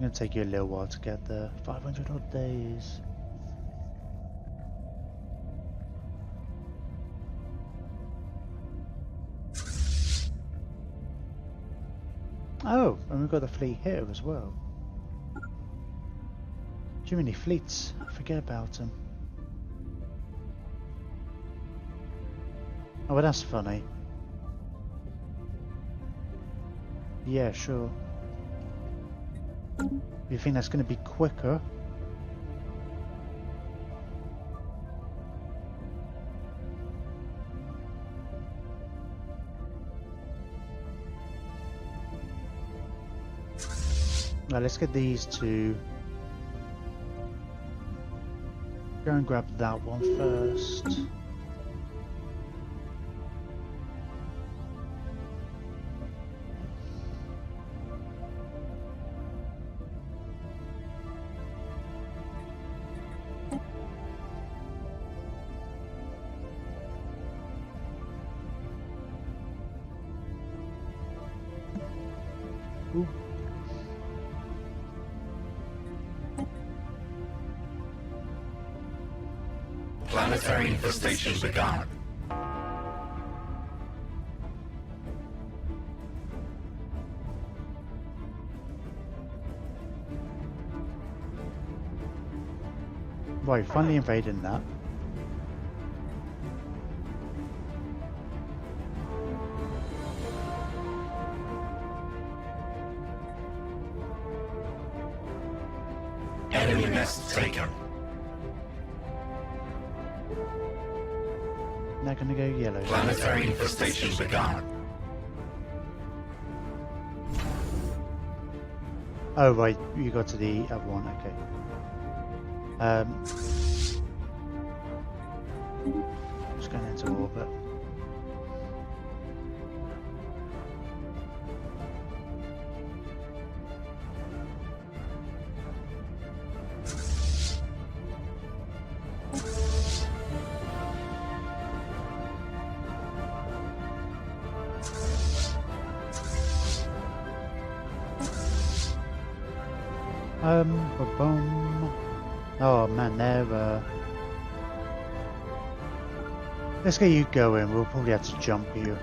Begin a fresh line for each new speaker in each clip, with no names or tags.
It's gonna take you a little while to get there. 500 odd days. Oh, and we've got the fleet here as well. Too many fleets. I forget about them. Oh, well, that's funny. Yeah, sure. You think that's going to be quicker? Now let's get these two. Go and grab that one first. Ooh.
Planetary infestation begun.
Right, finally invading that.
Enemy nest taken.
They're gonna go yellow.
Planetary infestation begun.
Oh right, you got to the other one, okay. Just going into orbit. Boom. Oh man, they're let's get you going. We'll probably have to jump you.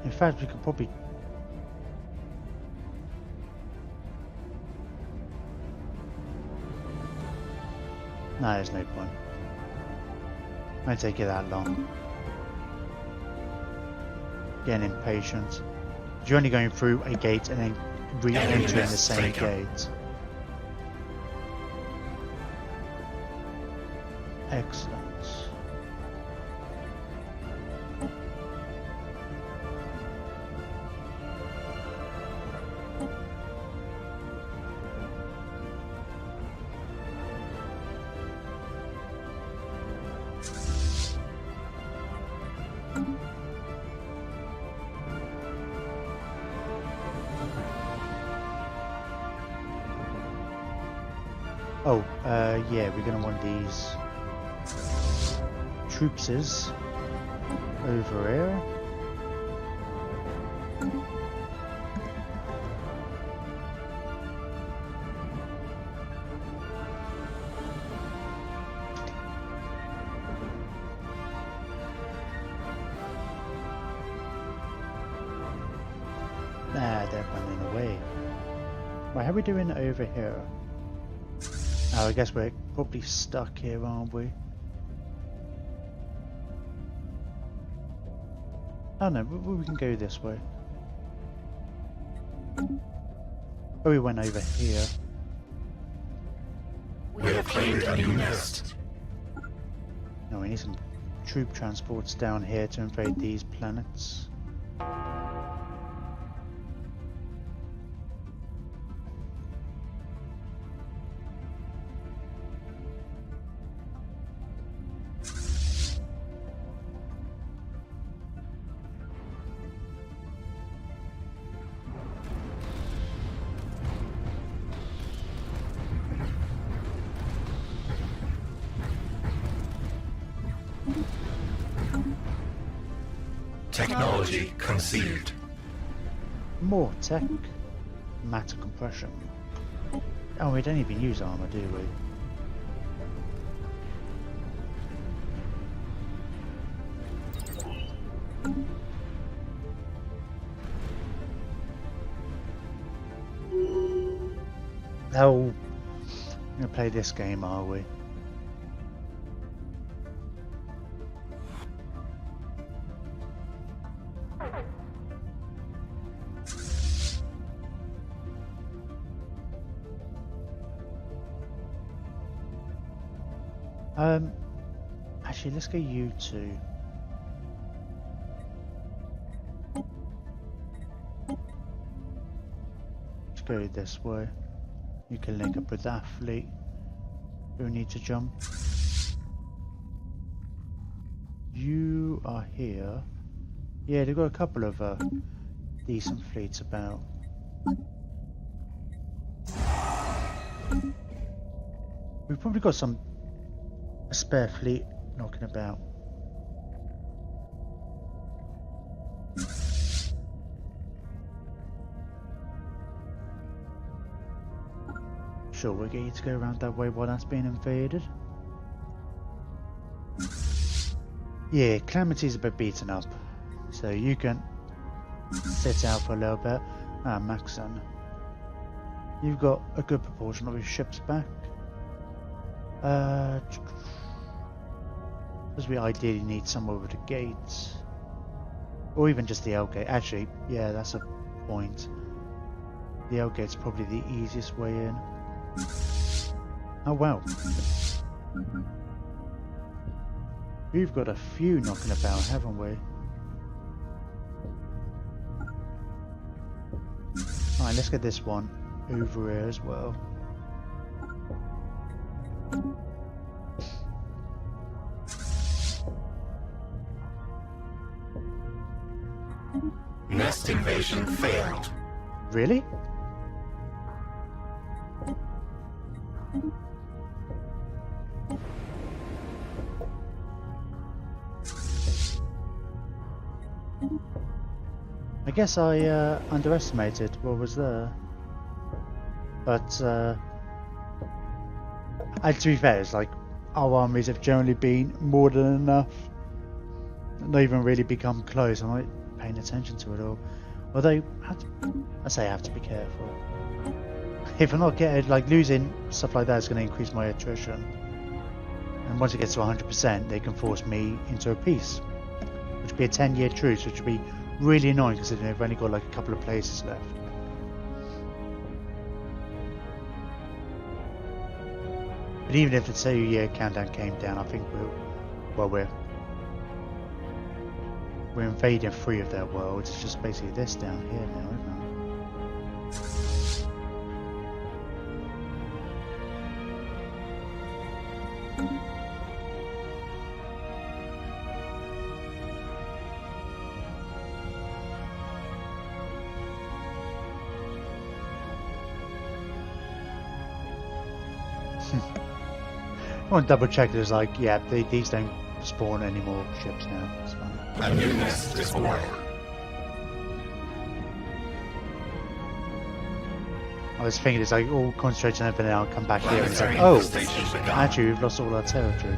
In fact, we could probably. No, there's no point. Won't take you that long. Getting impatient. You're only going through a gate and then re-entering the same gate. Excellent. Oh, yeah, we're gonna want these troopses over here. Nah, they're running away. Right, how are we doing over here? Oh, I guess we're probably stuck here, aren't we? Oh no, we can go this way. Oh, we went over here.
We have claimed a new nest.
No, we need some troop transports down here to invade these planets.
technology conceived.
More tech. Matter compression. Oh, we don't even use armor, do we? Oh, we're gonna play this game, are we? Actually, let's go you two. Let's go this way. You can link up with that fleet. Who need to jump? You are here. Yeah, they've got a couple of decent fleets about. We've probably got a spare fleet knocking about. Sure, we'll get you to go around that way while that's being invaded. Yeah, Calamity's a bit beaten up, so you can sit out for a little bit. Ah, Maxon, you've got a good proportion of your ships back. Because we ideally need somewhere with a gate, or even just the L gate. Actually, yeah, that's a point. The L gate's probably the easiest way in. Oh wow. We've got a few knocking about, haven't we? Alright, let's get this one over here as well.
Nest invasion failed.
Really? I guess I underestimated what was there. But to be fair, it's like our armies have generally been more than enough. Not even really become close. I'm not paying attention to it all. Although I say I have to be careful. If I'm not getting, like, losing stuff like that is going to increase my attrition. And once it gets to 100%, they can force me into a peace, which would be a 10-year truce, which would be really annoying considering they've only got like a couple of places left. But even if the 2-year countdown came down, I think we're invading 3 of their worlds. It's just basically this down here now, isn't it? I want to double check. There's like, yeah, these don't spawn any more ships now. It's fine.
A new nest is born.
I was thinking it's like all concentrated on everything. I'll come back here and it's like, oh, actually we've lost all our territory.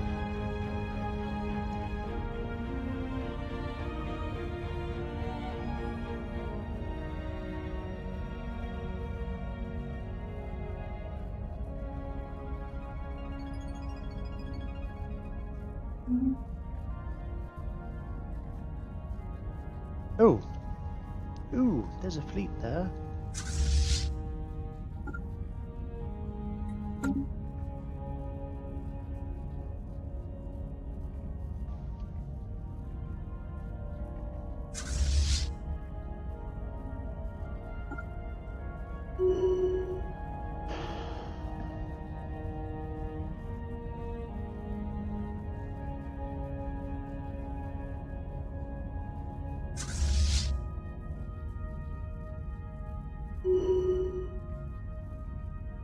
Oh, ooh, there's a fleet there.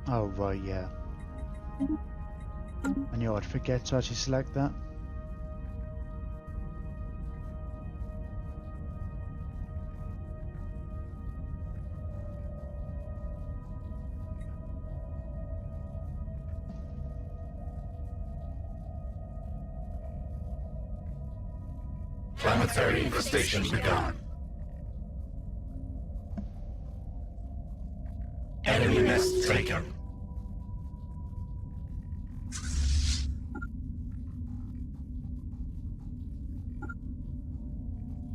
Oh, right, yeah. I knew I'd forget to actually select that.
Planetary infestation begun. Enemy nest taken.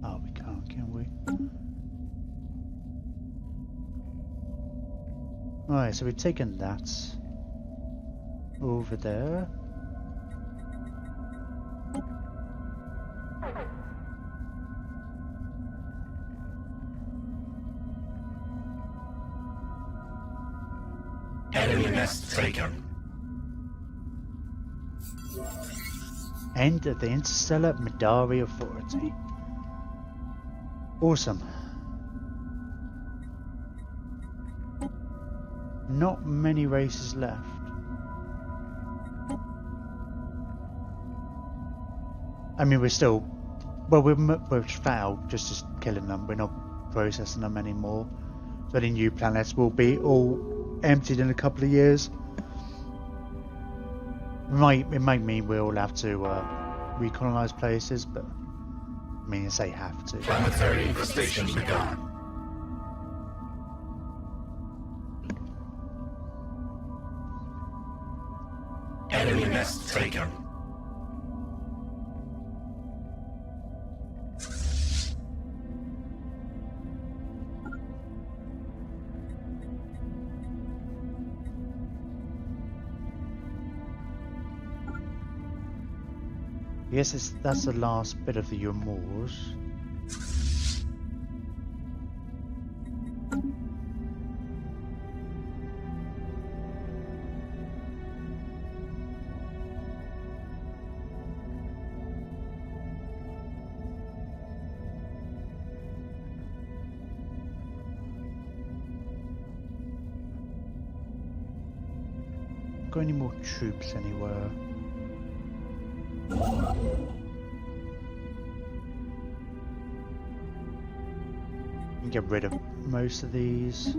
Oh, we can't, can we? Alright, so we've taken that over there.
Enemy nest taken.
End of the Interstellar Midari Authority. Awesome. Not many races left. I mean, we're still... Well, we're foul, just killing them. We're not processing them anymore. So any new planets will be all emptied in a couple of years. It might mean we'll have to recolonize places, but I mean, I say have to.
Planetary infestation begun. Enemy nest taken.
Yes, that's the last bit of the Moors. Got any more troops anywhere? Get rid of most of these.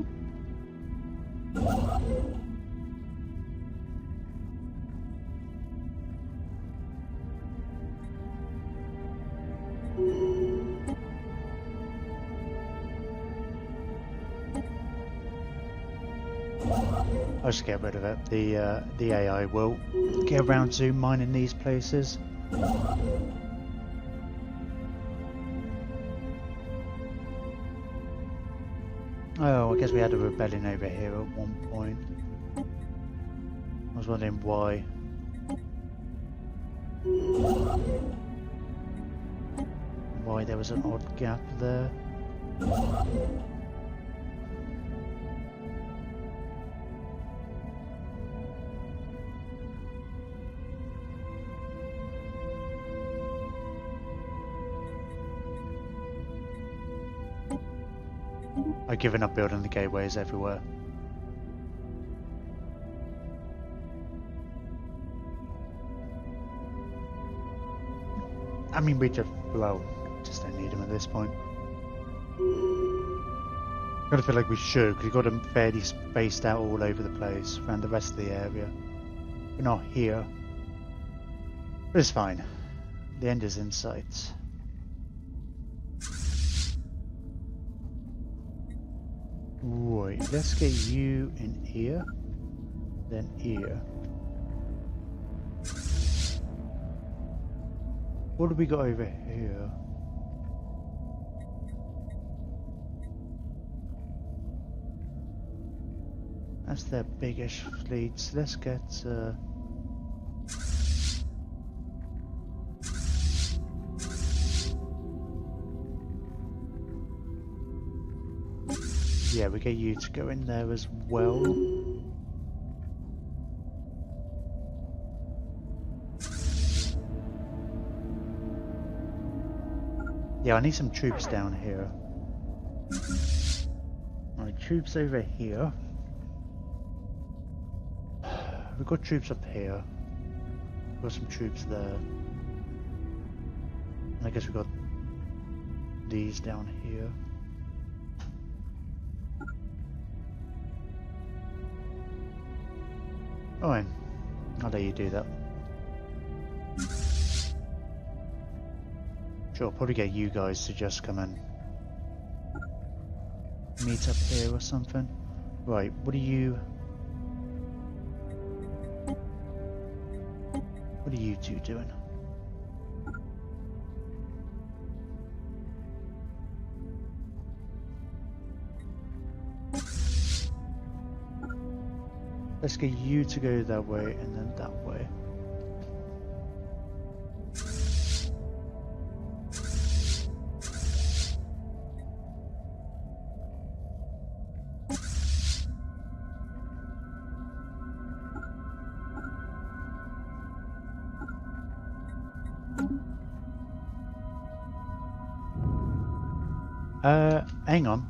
I'll just get rid of it. The AI will get around to mining these places. Oh, I guess we had a rebellion over here at one point. I was wondering why. Why there was an odd gap there. I've given up building the gateways everywhere. I mean, we just don't need them at this point. Gotta feel like we should, because we've got them fairly spaced out all over the place, around the rest of the area. We're not here. But it's fine. The end is in sight. Right, let's get you in here, then here. What do we got over here? That's their biggest fleets. Let's get yeah, we get you to go in there as well. Yeah, I need some troops down here. Right, troops over here. We've got troops up here. We've got some troops there. And I guess we've got these down here. Alright, I'll let you do that. Sure, I'll probably get you guys to just come and meet up here or something. Right, what are you two doing? Let's get you to go that way and then that way. Hang on.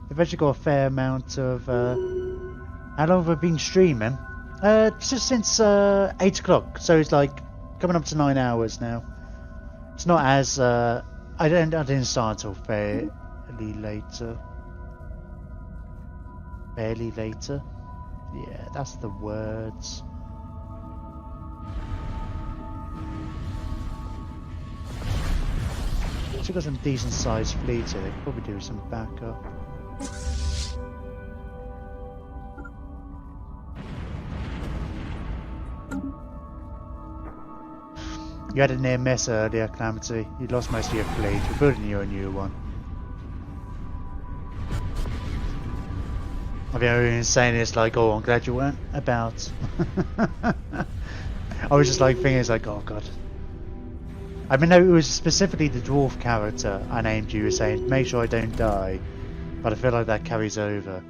They've actually got a fair amount of, how long have I been streaming? Just since, 8 o'clock, so it's like, coming up to 9 hours now. It's not as, I didn't start until fairly later. Fairly later? Yeah, that's the words. We've got some decent sized fleets here, they could probably do some backup. You had a near miss earlier, Calamity. You lost most of your fleet, you're building you a new one. I've been saying this like, oh, I'm glad you weren't about. I was just like thinking, it's like, oh god. I mean, no, it was specifically the dwarf character I named you, saying, make sure I don't die. But I feel like that carries over.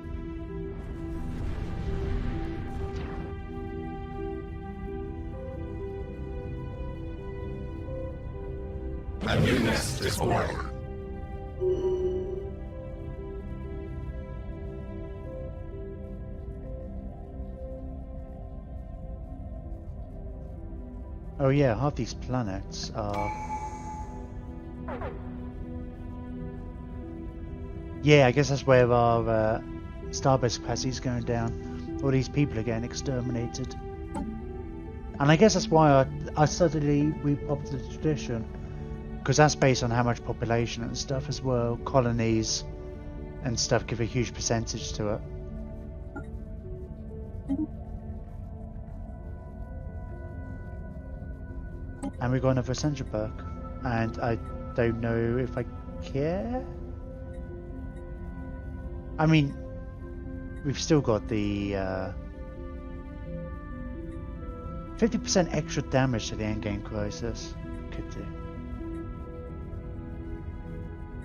A new nest is born.
Oh yeah, half these planets are... Yeah, I guess that's where our starbase capacity is going down. All these people are getting exterminated. And I guess that's why I suddenly re-popped the tradition. Because that's based on how much population and stuff as well. Colonies and stuff give a huge percentage to it. And we got another essential perk, and I don't know if I care. I mean, we've still got the 50% extra damage to the endgame crisis. Could do.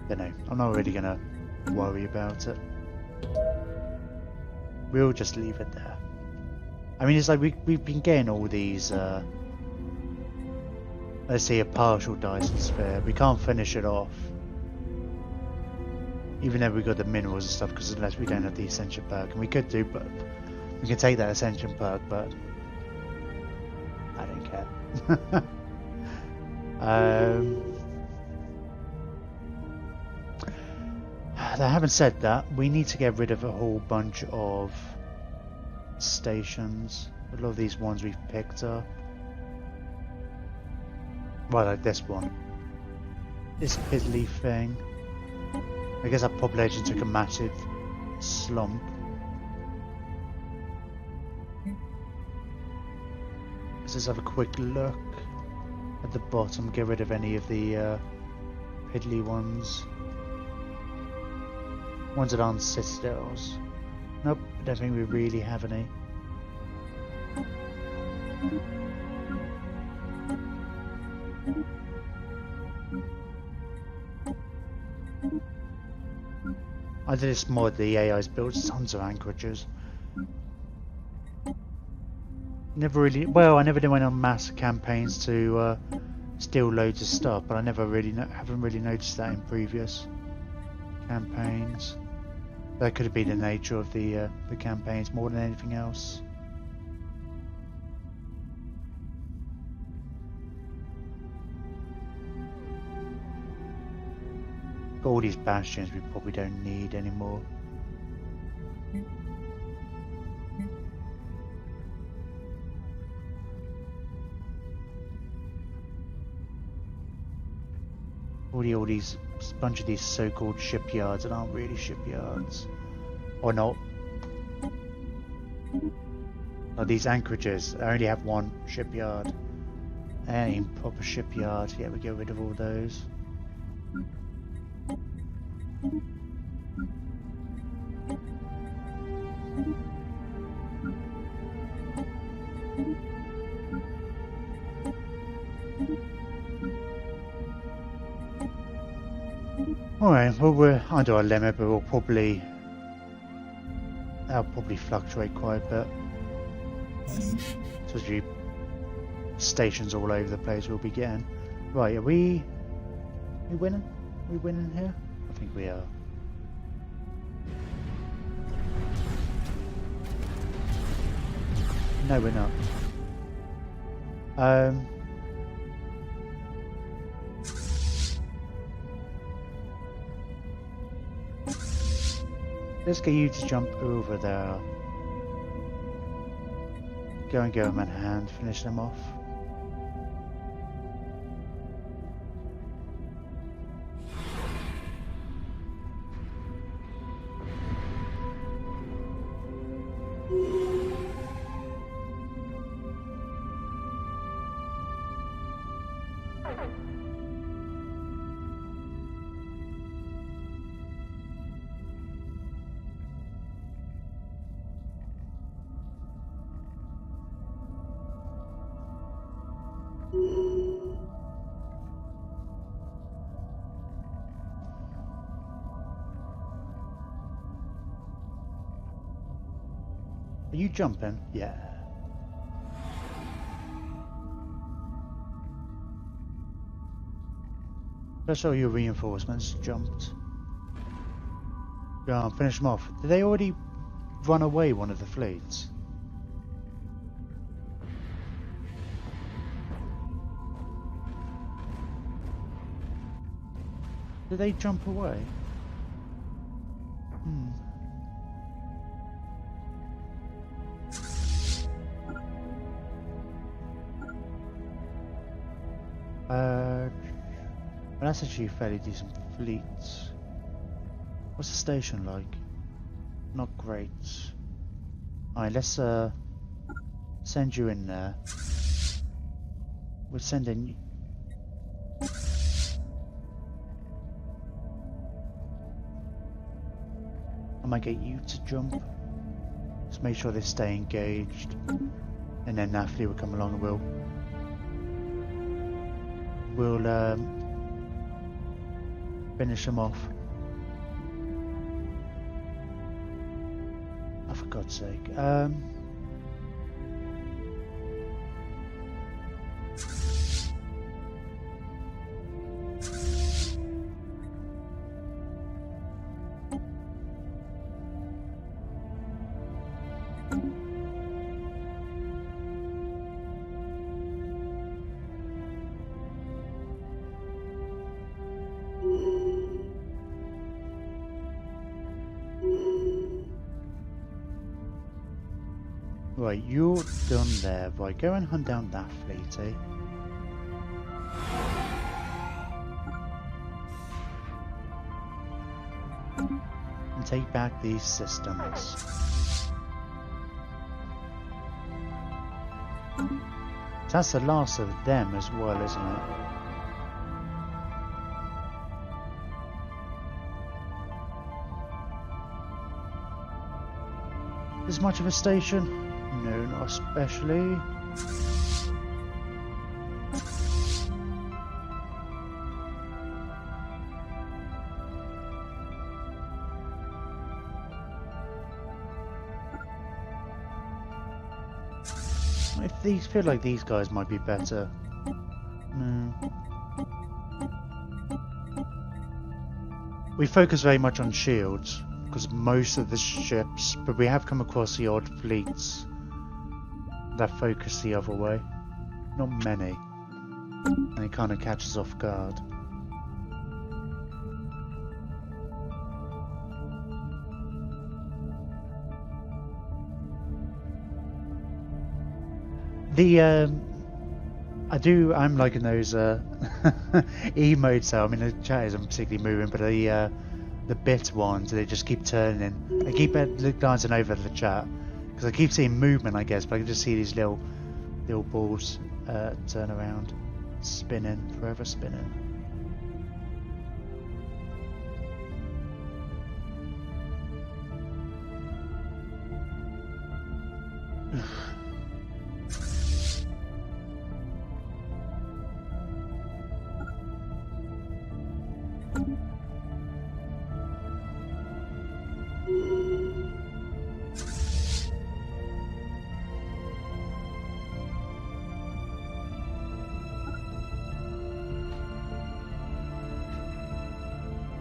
Don't know. I'm not really gonna worry about it. We'll just leave it there. I mean, it's like we've been getting all these. Let's see, a partial Dyson sphere. We can't finish it off. Even though we got the minerals and stuff, because unless we don't have the Ascension perk. And we could do, but we can take that Ascension perk, but I don't care. Having said that, we need to get rid of a whole bunch of stations. A lot of these ones we've picked up. Well, like this one. This piddly thing. I guess our population took a massive slump. Let's just have a quick look at the bottom, get rid of any of the piddly ones. Ones that aren't citadels. Nope, I don't think we really have any. I did this mod, the AI's built tons of anchorages. Never really, well, I never did went on mass campaigns to steal loads of stuff, but I never really haven't really noticed that in previous campaigns. That could have been the nature of the campaigns more than anything else. Got all these bastions we probably don't need anymore. all these bunch of these so-called shipyards that aren't really shipyards, or not. Like these anchorages, I only have one shipyard. Any proper shipyard, yeah, we get rid of all those. Alright, well we're under our limit, but that'll probably fluctuate quite a bit. Especially stations all over the place we'll be getting. Right, are we winning? Are we winning here? I think we are. No, we're not. Let's get you to jump over there. Go and give them a hand, finish them off. Are you jumping? Yeah. That's all your reinforcements jumped. Go on, finish them off. Did they already run away, one of the fleets? Did they jump away? Well, that's actually a fairly decent fleet. What's the station like? Not great. Alright, let's send you in there. We'll send in... I might get you to jump. Just make sure they stay engaged. And then Nathalie will come along and we'll finish them off. Oh, for God's sake. Right, you're done there. Right, go and hunt down that fleet, eh? And take back these systems. That's the last of them as well, isn't it? Is much of a station? No, not especially. If these feel like these guys might be better. No. We focus very much on shields because most of the ships, but we have come across the odd fleets that focus the other way. Not many. And it kind of catches off guard. The I'm liking those emotes. So I mean, the chat isn't particularly moving, but the bit ones, they just keep turning. I keep glancing over the chat because I keep seeing movement, I guess, but I can just see these little balls turn around, spinning, forever spinning.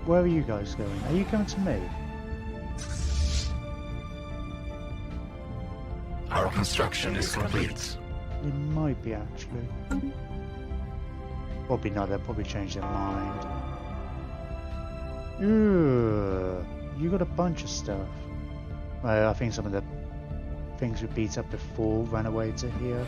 Where are you guys going? Are you coming to me?
Our construction is complete.
It might be actually. Probably not. They'll probably change their mind. Ooh, you got a bunch of stuff. Well, I think some of the things we beat up before ran away to here.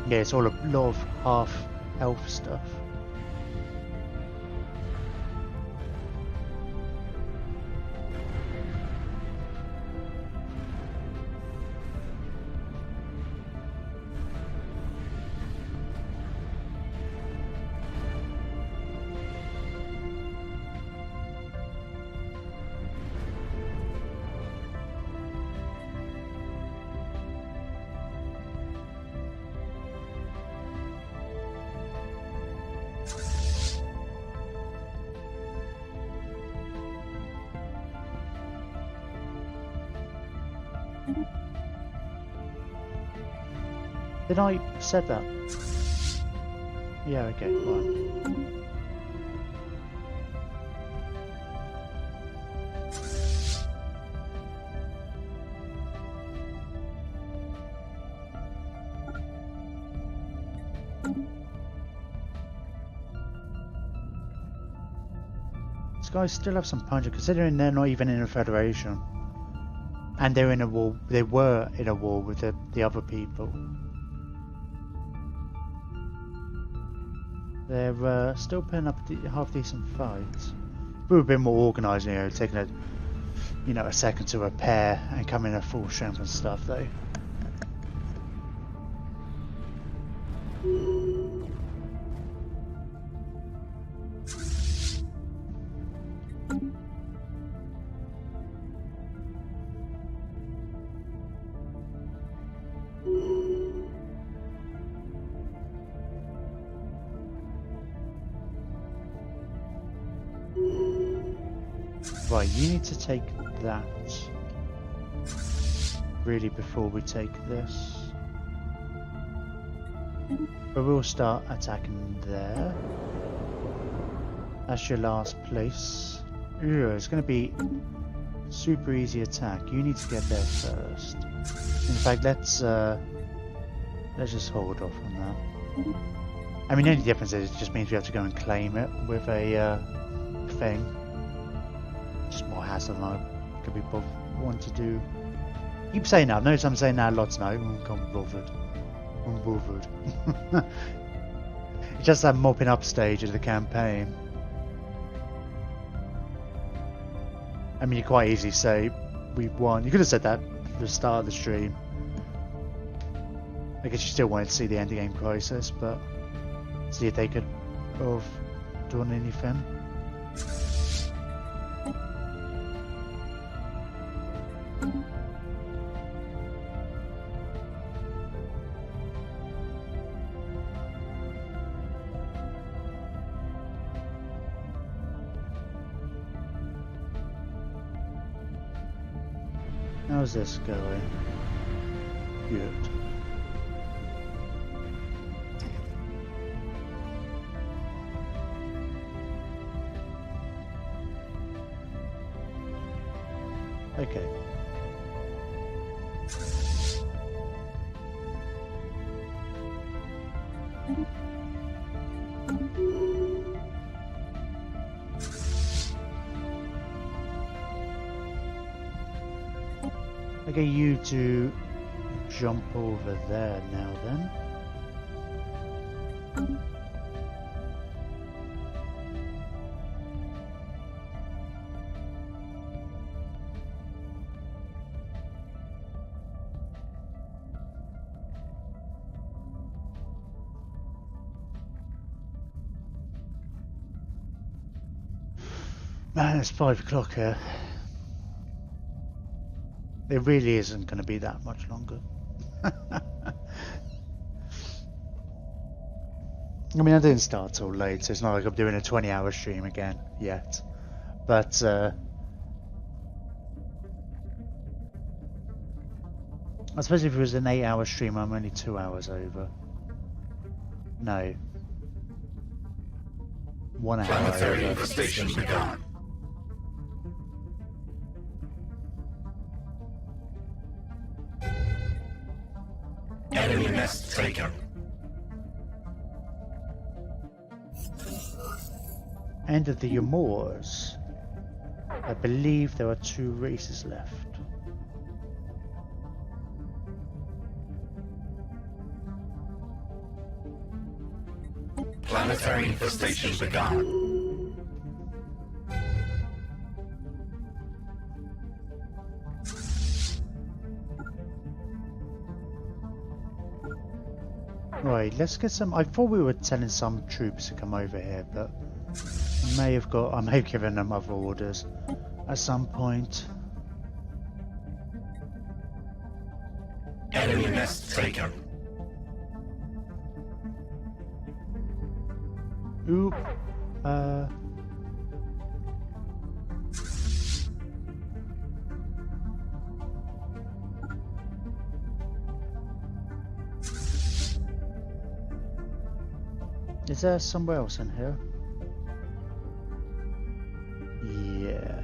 Yeah, it's all a lot of half-elf stuff. Did I said that? Yeah, okay, fine. These guys still have some punch, considering they're not even in a federation. And they're in a war, they were in a war with the other people. They're still putting up half decent fights. If we were a bit more organised, taking a second to repair and come in at full strength and stuff, though. Right, you need to take that really before we take this. But we'll start attacking there. That's your last place. Ooh, it's going to be super easy attack. You need to get there first. In fact, let's just hold off on that. I mean, the only difference is it just means we have to go and claim it with a thing. Just more hassle than I could be want to do. Keep saying that. Notice I'm saying that lots now. I'm bothered. I'm bothered. It's just that mopping up stage of the campaign. I mean, you quite easily say we've won. You could have said that at the start of the stream. I guess you still wanted to see the end game process, but see if they could have done anything. How's this going? Good. Okay. get you to jump over there now then. Man, it's 5 o'clock here. It really isn't going to be that much longer. I mean, I didn't start till late, so it's not like I'm doing a 20-hour stream again yet. But I suppose if it was an 8-hour stream, I'm only 2 hours over. No. 1 hour
Planetary
over.
infestation begun. Enemy nest taken.
End of the Amors. I believe there are 2 races left.
Planetary infestation begun.
Right, let's get some. I thought we were telling some troops to come over here, but I may have given them other orders at some point.
Enemy nest taken.
Oop. Is there somewhere else in here? Yeah.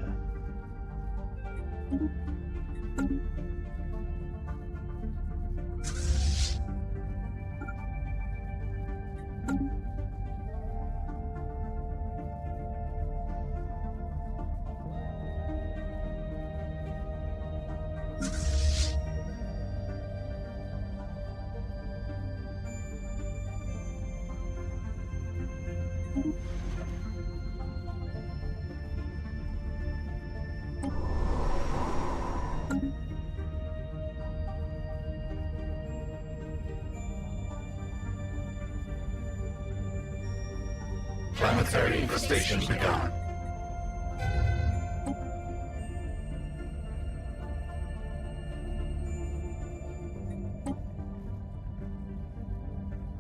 Planetary infestation begun.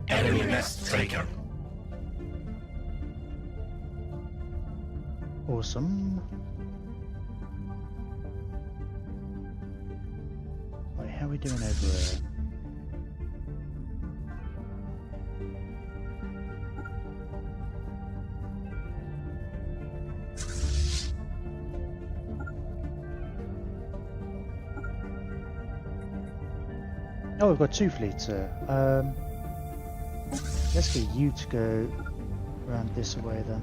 Enemy nest taken.
Awesome. Right, how are we doing over here? Oh, we've got 2 fleets here. Let's get you to go around this way then.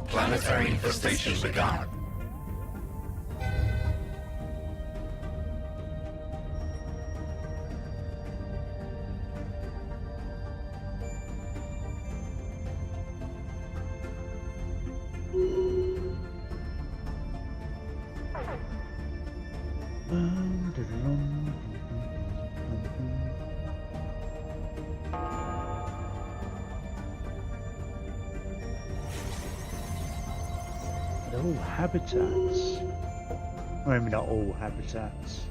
Planetary infestation begun.
They're all habitats. Well, maybe not all habitats.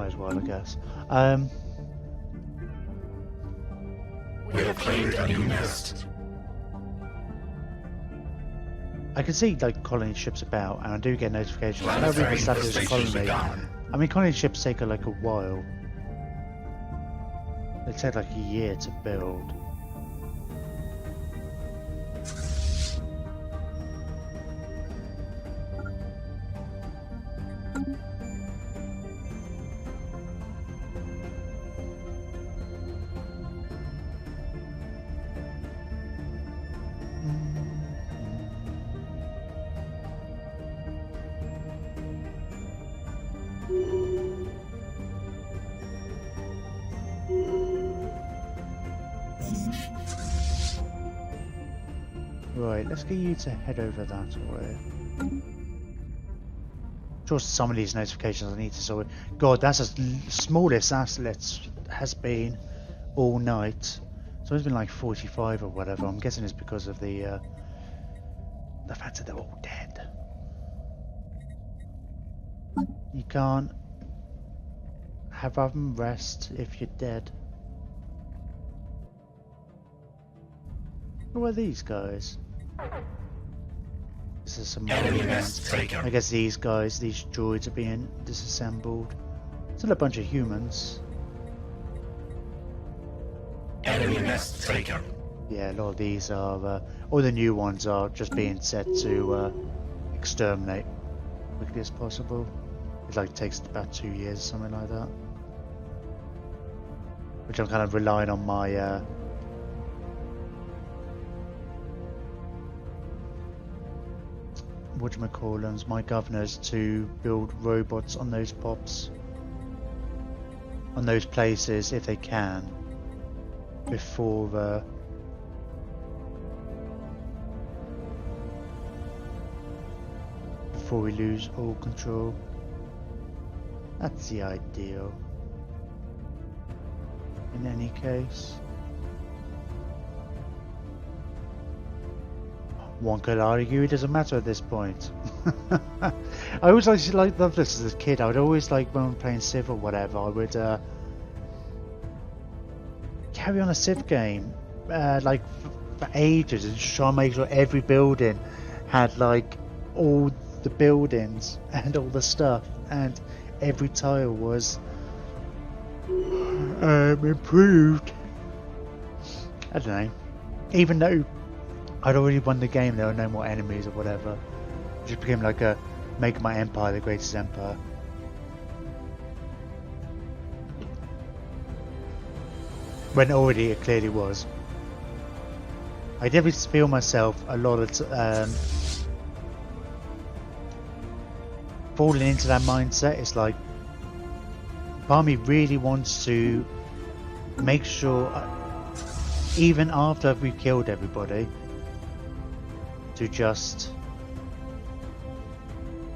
might as well, I guess.
We have claimed a new nest.
I can see like colony ships about, and I do get notifications. I know we've
Planetary
established a
infestations
colony.
begun.
I mean, colony ships take like a while. They take like a year to build. Right, let's get you to head over that way. Sure, some of these notifications I need to sort. God, that's the smallest asset has been all night. So it's been like 45 or whatever. I'm guessing it's because of the fact that they're all dead. You can't have them rest if you're dead. Who are these guys? This is some
Enemy nest taken.
I guess these guys, these droids are being disassembled. Still a bunch of humans.
Enemy nest taken.
Yeah, a lot of these are, all the new ones are just being set to exterminate as quickly as possible. It like takes about 2 years, something like that. Which I'm kind of relying on my whatchamacallums, my governors to build robots on those pops, on those places if they can, before we lose all control. That's the ideal. In any case. One could argue it doesn't matter at this point. I always love this as a kid. I would always like when I'm playing Civ or whatever, I would carry on a Civ game like for ages and just try and make sure every building had like all the buildings and all the stuff, and every tile was improved. I don't know. Even though I'd already won the game, there were no more enemies or whatever. It just became like a make my empire the greatest empire. When already it clearly was. I definitely feel myself a lot of falling into that mindset. It's like part of me really wants to make sure, even after we've killed everybody, to just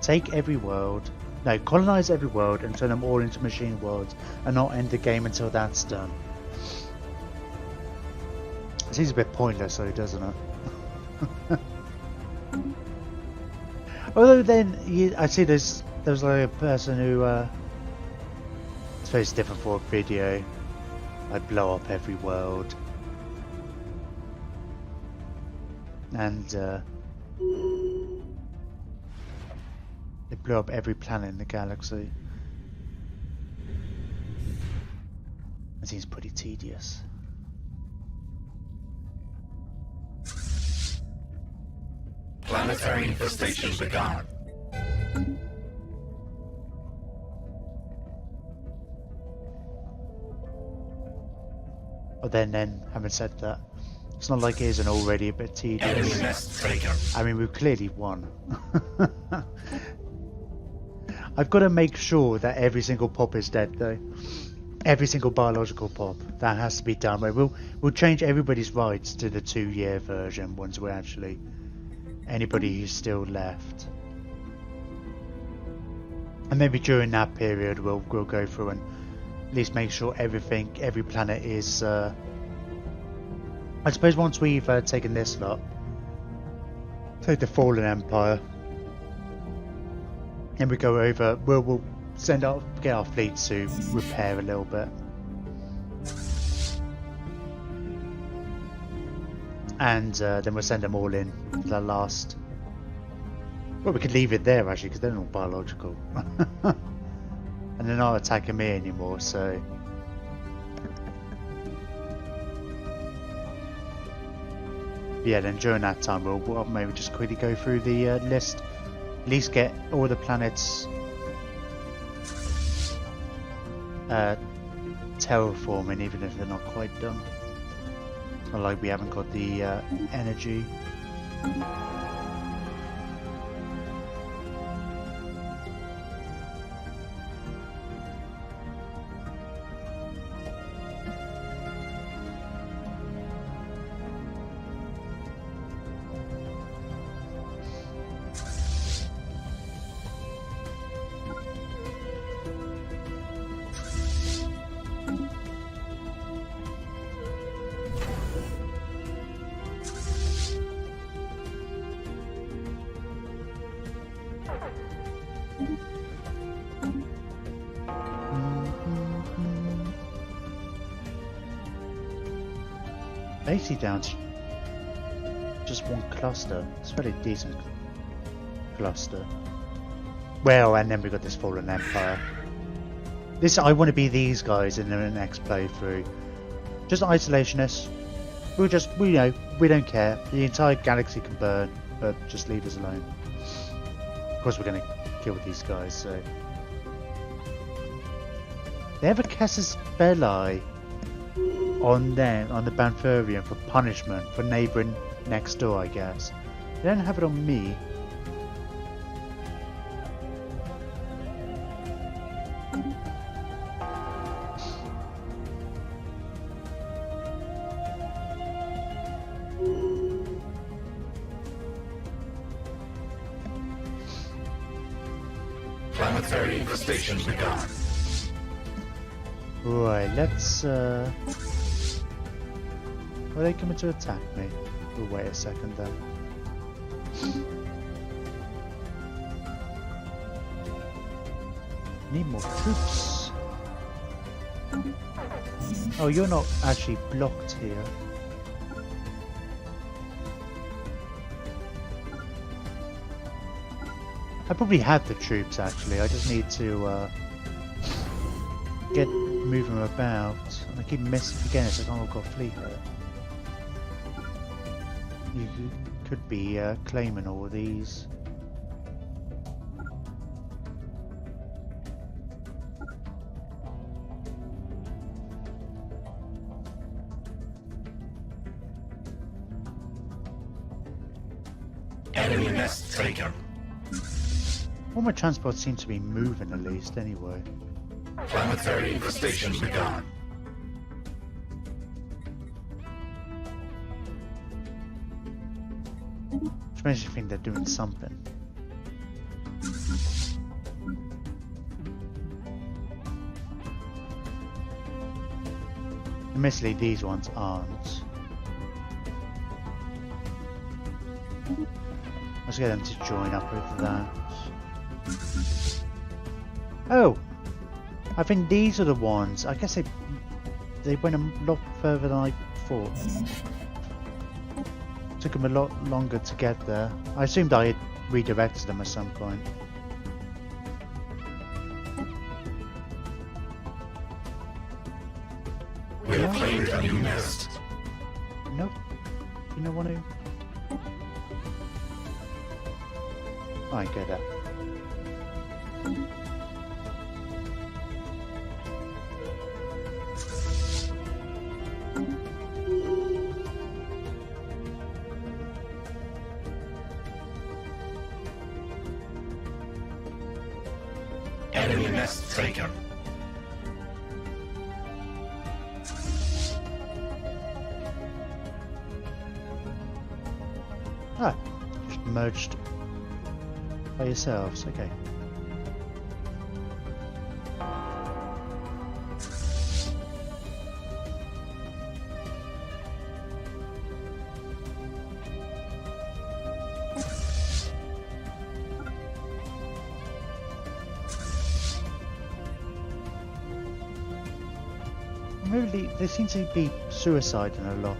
take every world, no, colonize every world and turn them all into machine worlds, and not end the game until that's done. It seems a bit pointless though, doesn't it? Although then, I see there's like a person who, I suppose it's different for a video. I'd blow up every world. And they blew up every planet in the galaxy. It seems pretty tedious.
Planetary infestation begun.
But then having said that, it's not like it isn't already a bit
Enemy
tedious.
nest taken.
I mean, we've clearly won. I've got to make sure that every single pop is dead though. Every single biological pop. That has to be done. We'll change everybody's rights to the 2-year version once we're actually anybody who's still left. And maybe during that period we'll go through and at least make sure every planet is I suppose once we've taken this lot, take the Fallen Empire, and we go over, we'll get our fleet to repair a little bit. And then we'll send them all in for the last... Well, we could leave it there actually, because they're not biological. And they're not attacking me anymore, so... Yeah, then during that time we'll maybe just quickly go through the list. At least get all the planets terraforming, even if they're not quite done. Not like we haven't got the energy. Basically down to just one cluster. It's a fairly decent cluster. Well, and then we've got this Fallen Empire. I want to be these guys in the next playthrough. Just isolationists. We don't care. The entire galaxy can burn, but just leave us alone. Of course, we're going to kill these guys, so... They have a Casus Belli on them, on the Banthurian, for punishment for neighbouring next door, I guess. They don't have it on me.
Planetary infestation begun.
Right, let's are they coming to attack me? We'll wait a second then. Need more troops. Oh, you're not actually blocked here. I probably have the troops actually. I just need to get moving them about. And I keep missing again. It's like, oh, I've got a fleet here. You could be claiming all these.
Enemy nest taken.
All my transports seem to be moving at least anyway.
Planetary infestation begun.
Which makes you think they're doing something. Admittedly, these ones aren't. Let's get them to join up with that. Oh! I think these are the ones. I guess they went a lot further than I thought. Took them a lot longer to get there. I assumed I had redirected them at some point.
We have claimed a new nest.
Nope. You don't want to? I get that.
Enemy nest taken.
Ah, just merged by yourselves. Okay. Maybe they seem to be suiciding a lot.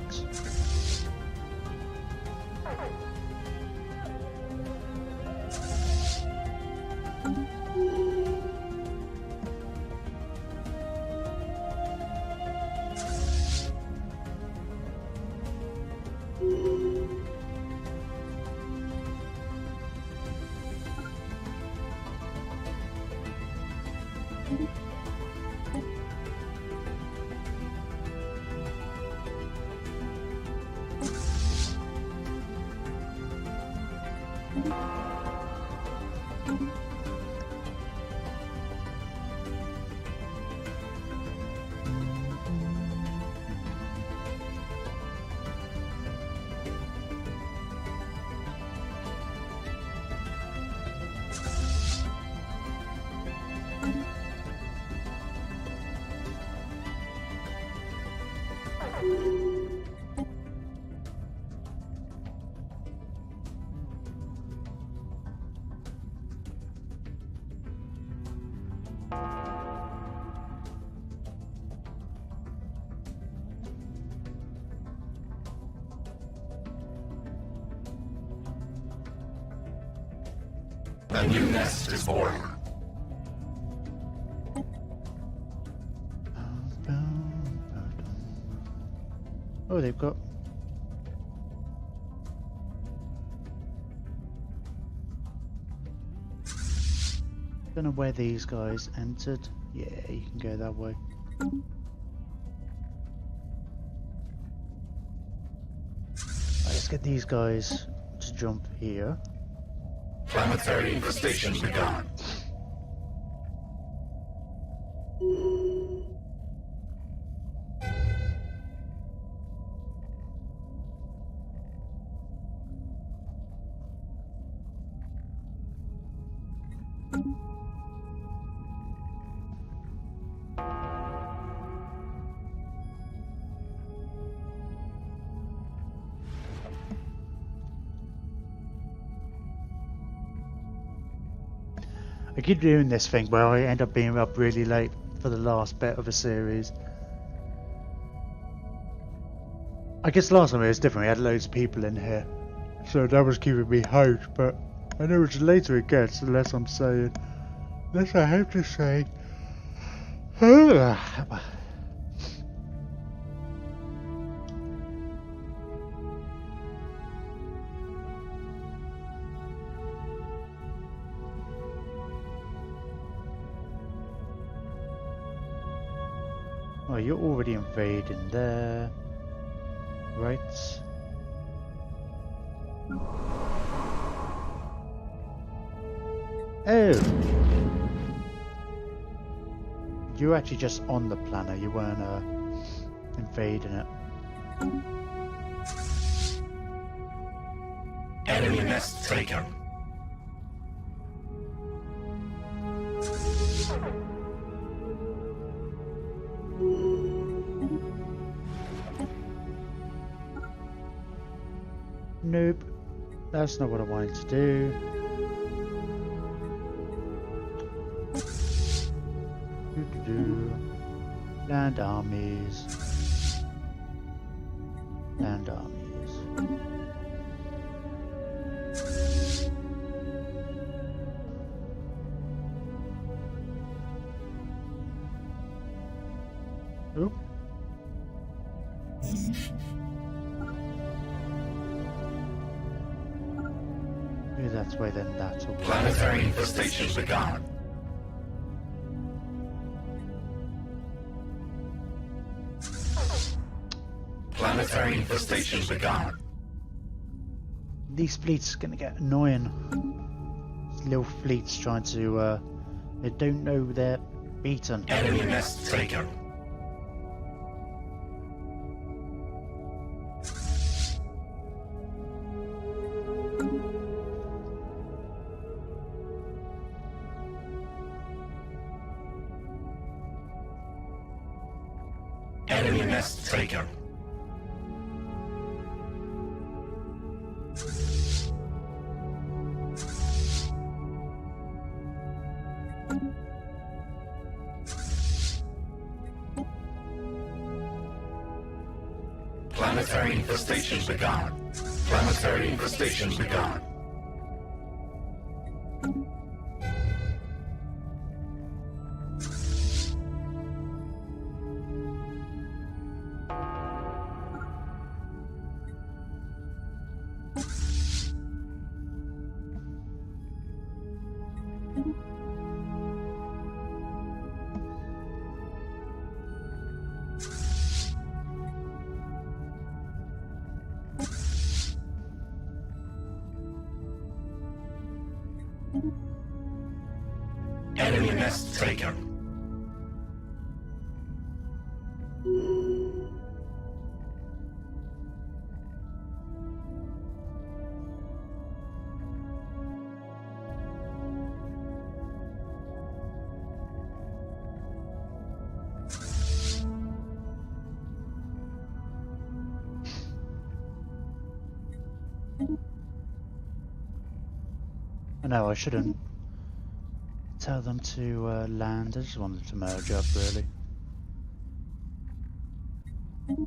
A new nest is born.
Oh, they've got... Don't know where these guys entered. Yeah, you can go that way. Let's get these guys to jump here.
Planetary infestation begun.
I keep doing this thing where I end up being up really late for the last bit of a series. I guess last time it was different, we had loads of people in here. So that was keeping me hyped, but I know the later it gets, the less I'm saying. Less I have to say. Oh, you're already invading there. Right. Oh! You were actually just on the planet, you weren't invading it.
Enemy nest taken.
Nope, that's not what I wanted to do. Land armies. Land armies. Oh. Maybe that's why then that's all.
Planetary infestation begun. Planetary infestation begun.
These fleets are gonna get annoying. These little fleets trying to they don't know they're beaten.
Enemy nest taken. Enemy nest taken. Planetary infestation begun. Planetary infestation begun. Enemy nest taken.
No, I shouldn't tell them to land. I just want them to merge up, really.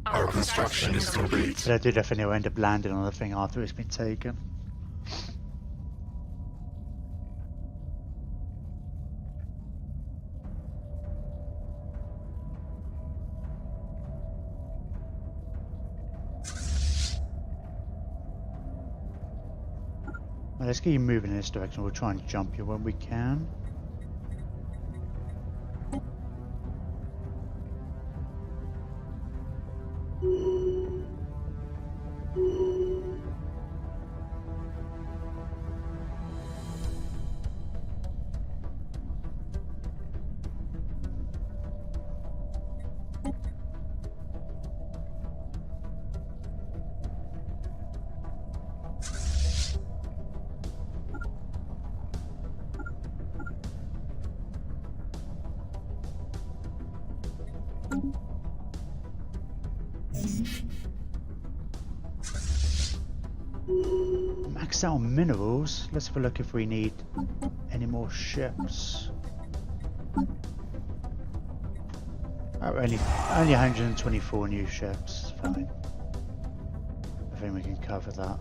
Our construction is complete.
But I do definitely end up landing on the thing after it's been taken. Well, let's get you moving in this direction. We'll try and jump you when we can. Max out on minerals. Let's have a look if we need any more ships. Oh, only 124 new ships. Fine. I think we can cover that.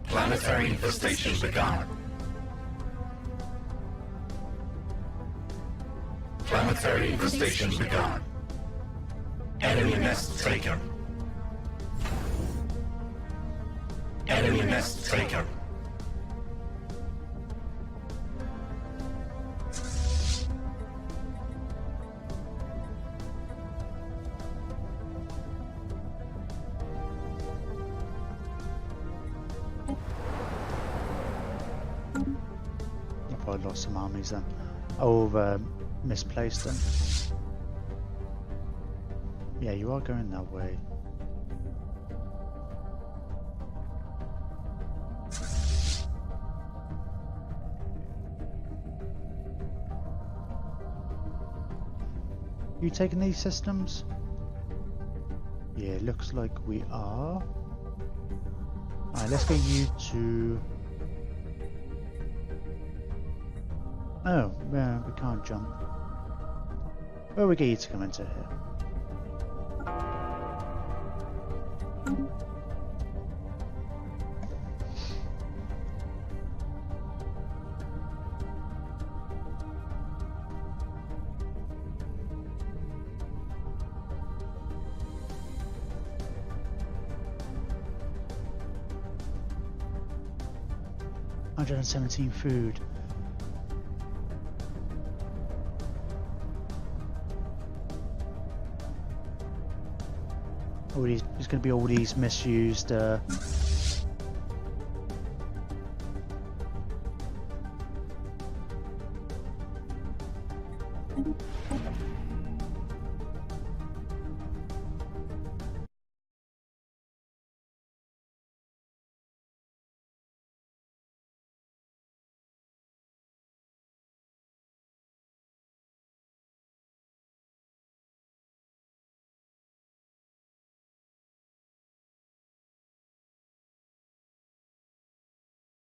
Planetary infestation begun. Planetary infestation begun. Enemy nest taken. Enemy nest taken.
I probably lost some armies then. Oh, misplaced them. Yeah, you are going that way. You taking these systems? Yeah, looks like we are. Alright, let's get you to... Oh, yeah, we can't jump. Well, we get you to come into here. $117 food. All these, there's going to be all these misused